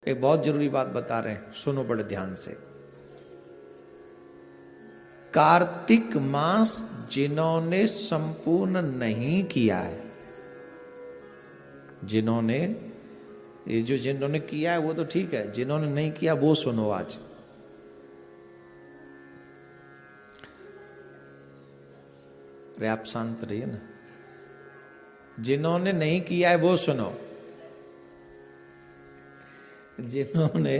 एक बहुत जरूरी बात बता रहे हैं, सुनो बड़े ध्यान से। कार्तिक मास जिन्होंने संपूर्ण नहीं किया है, जिन्होंने किया है वो तो ठीक है, जिन्होंने नहीं किया वो सुनो आज। अरे आप शांत रहिए ना। जिन्होंने नहीं किया है वो सुनो। जिन्होंने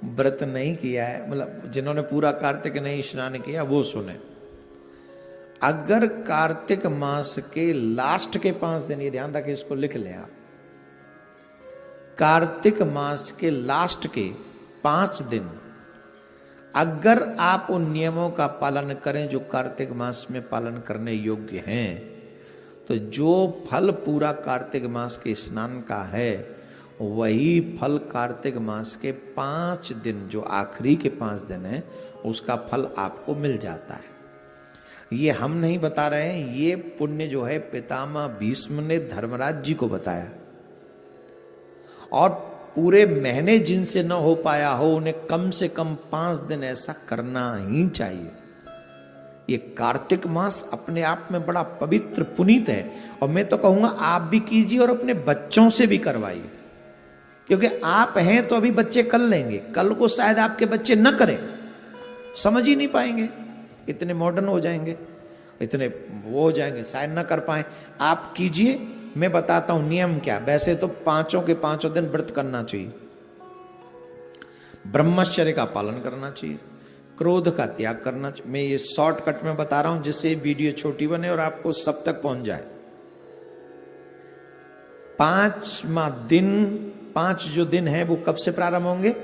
व्रत नहीं किया है, मतलब जिन्होंने पूरा कार्तिक नहीं स्नान किया, वो सुने। अगर कार्तिक मास के लास्ट के 5 दिन, ये ध्यान रखें, इसको लिख लें आप, कार्तिक मास के लास्ट के 5 दिन अगर आप उन नियमों का पालन करें जो कार्तिक मास में पालन करने योग्य हैं, तो जो फल पूरा कार्तिक मास के स्नान का है, वही फल कार्तिक मास के 5 दिन, जो आखिरी के 5 दिन है, उसका फल आपको मिल जाता है। ये हम नहीं बता रहे हैं, ये पुण्य जो है पितामह भीष्म ने धर्मराज जी को बताया। और पूरे महीने जिनसे न हो पाया हो, उन्हें कम से कम 5 दिन ऐसा करना ही चाहिए। ये कार्तिक मास अपने आप में बड़ा पवित्र पुनीत है, और मैं तो कहूंगा आप भी कीजिए और अपने बच्चों से भी करवाइए, क्योंकि आप हैं तो अभी बच्चे कर लेंगे, कल को शायद आपके बच्चे न करें, समझ ही नहीं पाएंगे, इतने मॉडर्न हो जाएंगे, इतने वो हो जाएंगे, शायद न कर पाए। आप कीजिए, मैं बताता हूं नियम क्या। वैसे तो 5 के 5 दिन व्रत करना चाहिए, ब्रह्मचर्य का पालन करना चाहिए, क्रोध का त्याग करना चाहिए। मैं ये शॉर्टकट में बता रहा हूं जिससे वीडियो छोटी बने और आपको सब तक पहुंच जाए। 5वां दिन, 5 जो दिन है वो कब से प्रारंभ होंगे?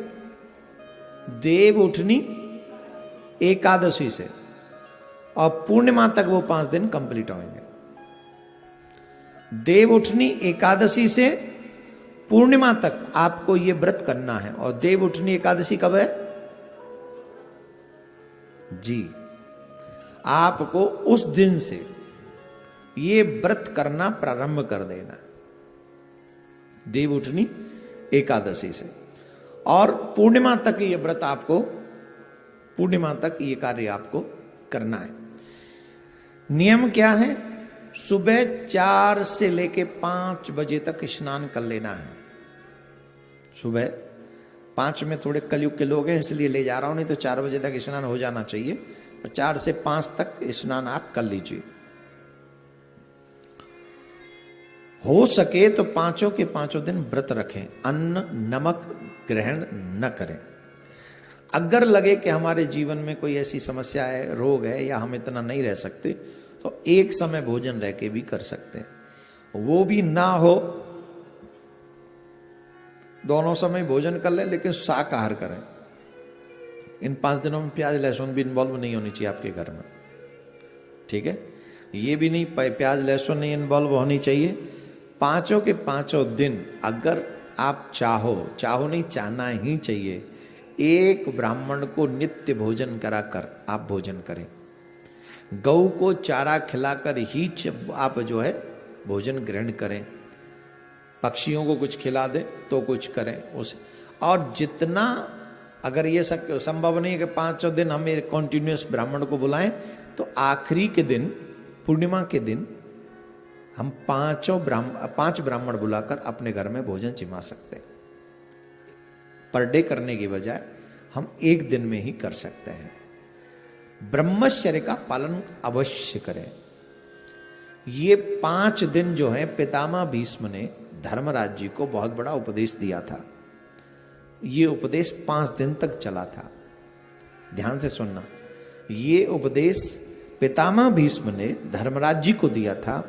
देव उठनी एकादशी से, और पूर्णिमा तक वो 5 दिन कंप्लीट होंगे। देव उठनी एकादशी से पूर्णिमा तक आपको ये व्रत करना है। और देव उठनी एकादशी कब है जी? आपको उस दिन से ये व्रत करना प्रारंभ कर देना, देव उठनी एकादशी से, और पूर्णिमा तक ये व्रत आपको, पूर्णिमा तक ये कार्य आपको करना है। नियम क्या है? सुबह 4 से लेके 5 बजे तक स्नान कर लेना है। सुबह 5 में थोड़े कलयुग के लोग हैं इसलिए ले जा रहा हूं, नहीं तो 4 बजे तक स्नान हो जाना चाहिए, पर 4 से 5 तक स्नान आप कर लीजिए। हो सके तो 5 के 5 दिन व्रत रखें, अन्न नमक ग्रहण न करें। अगर लगे कि हमारे जीवन में कोई ऐसी समस्या है, रोग है, या हम इतना नहीं रह सकते, तो एक समय भोजन रह के भी कर सकते हैं। वो भी ना हो, दोनों समय भोजन कर ले, लेकिन शाकाहार करें। इन 5 दिनों में प्याज लहसुन भी इन्वॉल्व नहीं होनी चाहिए आपके घर में, ठीक है? ये भी नहीं, प्याज लहसुन नहीं इन्वॉल्व होनी चाहिए। 5 के 5 दिन अगर आप चाहो नहीं, चाहना ही चाहिए, एक ब्राह्मण को नित्य भोजन कराकर आप भोजन करें। गौ को चारा खिलाकर ही आप जो है भोजन ग्रहण करें। पक्षियों को कुछ खिला दें तो कुछ करें उसे। और जितना, अगर ये संभव नहीं है कि 5 दिन हम कॉन्टिन्यूस ब्राह्मण को बुलाएं, तो आखिरी के दिन, पूर्णिमा के दिन, हम 5 ब्राह्मण बुलाकर अपने घर में भोजन जिमा सकते हैं। पर डे करने की बजाय हम एक दिन में ही कर सकते हैं। ब्रह्मचर्य का पालन अवश्य करें। ये 5 दिन जो है, पितामह भीष्म ने धर्मराज जी को बहुत बड़ा उपदेश दिया था। ये उपदेश 5 दिन तक चला था। ध्यान से सुनना, ये उपदेश पितामह भीष्म ने धर्मराज जी को दिया था,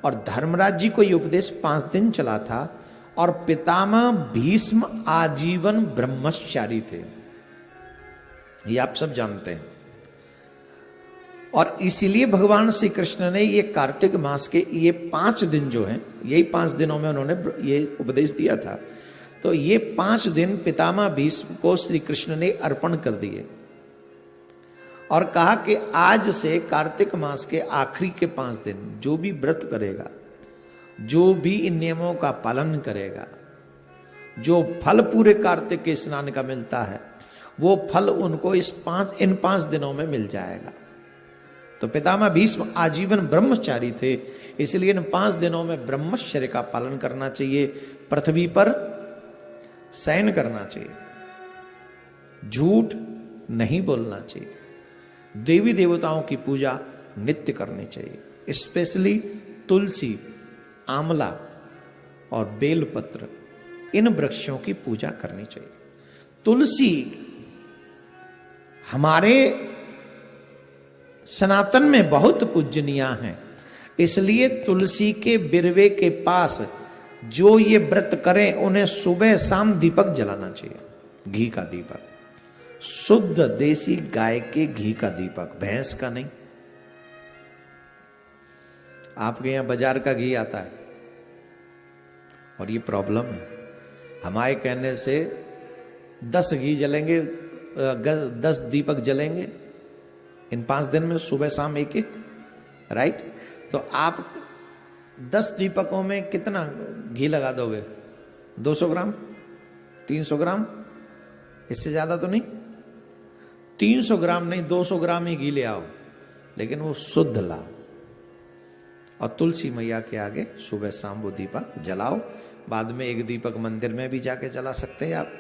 और धर्मराज जी को ये उपदेश 5 दिन चला था। और पितामह भीष्म आजीवन ब्रह्मचारी थे, ये आप सब जानते हैं। और इसीलिए भगवान श्री कृष्ण ने ये कार्तिक मास के ये 5 दिन जो हैं, यही 5 दिनों में उन्होंने ये उपदेश दिया था। तो ये 5 दिन पितामह भीष्म को श्री कृष्ण ने अर्पण कर दिए, और कहा कि आज से कार्तिक मास के आखिरी के 5 दिन जो भी व्रत करेगा, जो भी इन नियमों का पालन करेगा, जो फल पूरे कार्तिक के स्नान का मिलता है वो फल उनको इन 5 दिनों में मिल जाएगा। तो पितामह भीष्म आजीवन ब्रह्मचारी थे, इसलिए इन 5 दिनों में ब्रह्मचर्य का पालन करना चाहिए, पृथ्वी पर शयन करना चाहिए, झूठ नहीं बोलना चाहिए, देवी देवताओं की पूजा नित्य करनी चाहिए, स्पेशली तुलसी, आंवला और बेलपत्र, इन वृक्षों की पूजा करनी चाहिए। तुलसी हमारे सनातन में बहुत पूजनीय हैं, इसलिए तुलसी के बिरवे के पास जो ये व्रत करें उन्हें सुबह शाम दीपक जलाना चाहिए, घी का दीपक, शुद्ध देसी गाय के घी का दीपक, भैंस का नहीं। आपके यहां बाजार का घी आता है और ये प्रॉब्लम है, हमारे कहने से 10 घी जलेंगे, 10 दीपक जलेंगे इन 5 दिन में, सुबह शाम एक एक, राइट। तो आप 10 दीपकों में कितना घी लगा दोगे? 200 ग्राम, 300 ग्राम, इससे ज्यादा तो नहीं। 300 ग्राम नहीं, 200 ग्राम ही घी ले आओ, लेकिन वो शुद्ध लाओ और तुलसी मैया के आगे सुबह शाम वो दीपक जलाओ। बाद में एक दीपक मंदिर में भी जाके जला सकते हैं आप।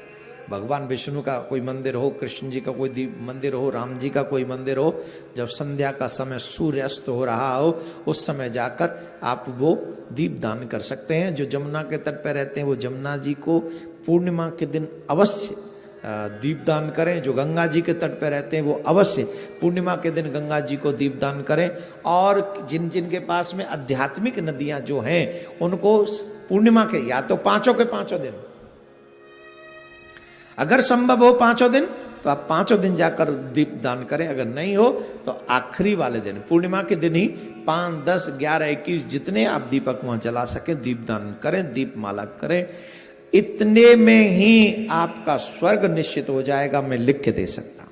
भगवान विष्णु का कोई मंदिर हो, कृष्ण जी का कोई मंदिर हो, राम जी का कोई मंदिर हो, जब संध्या का समय सूर्यास्त हो रहा हो उस समय जाकर आप वो दीप दान कर सकते हैं। जो जमुना के तट पर रहते हैं वो जमुना जी को पूर्णिमा के दिन अवश्य दीपदान करें। जो गंगा जी के तट पर रहते हैं वो अवश्य पूर्णिमा के दिन गंगा जी को दीपदान करें। और जिन जिन के पास में आध्यात्मिक नदियां जो हैं उनको पूर्णिमा के या तो 5 के 5 दिन, अगर संभव हो 5 दिन तो आप 5 दिन जाकर दीपदान करें, अगर नहीं हो तो आखिरी वाले दिन पूर्णिमा के दिन ही 5, 10, 11, 21 जितने आप दीपक वहां जला सके दीपदान करें, दीपमाला करें। इतने में ही आपका स्वर्ग निश्चित हो जाएगा, मैं लिख के दे सकता।